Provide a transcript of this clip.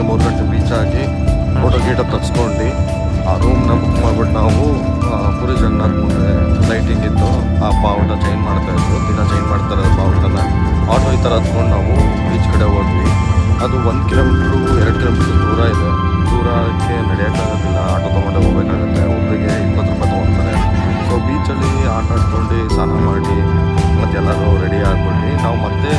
3 ಗಂಟೆ ಬೀಚ್ ಆಗಿ ಫೋಟೋ ಗೀಟೋ ತಗ್ಸ್ಕೊಂಡು ಆ ರೂಮ್ನ ಬುಕ್ ಮಾಡ್ಬಿಟ್ಟು ನಾವು ಪುರಿ ಜಗನ್ನಾಥ್ ಮುಂದೆ ಲೈಟಿಂಗ್ ಇತ್ತು ಆ ಬಾವುಟ ಚೇಂಜ್ ಮಾಡ್ತಾಯಿದ್ರು, ದಿನ ಚೇಂಜ್ ಮಾಡ್ತಾರೆ ಬಾವುಟನ. ಆಟೋ ಈ ಥರ ಹತ್ಕೊಂಡು ನಾವು ಬೀಚ್ ಕಡೆ ಹೋದ್ವಿ. ಅದು 1 ಕಿಲೋಮೀಟ್ರು 2 ಕಿಲೋಮೀಟ್ರ್ ದೂರ ಇದೆ. ದೂರಕ್ಕೆ ನಡೆಯೋಕ್ಕಾಗೋದಿಲ್ಲ, ಆಟೋ ತೊಗೊಂಡೆ ಹೋಗ್ಬೇಕಾಗುತ್ತೆ. ಒಬ್ಬರಿಗೆ 20 ರೂಪಾಯಿ ತೊಗೊತಾರೆ. ಸೊ ಬೀಚಲ್ಲಿ ಆಟ ಆಡ್ಕೊಂಡು ಸ್ನಾನ ಮಾಡಿ ಮತ್ತು ಎಲ್ಲರೂ ರೆಡಿ ಆಗ್ಬಿಟ್ಟು ನಾವು ಮತ್ತೆ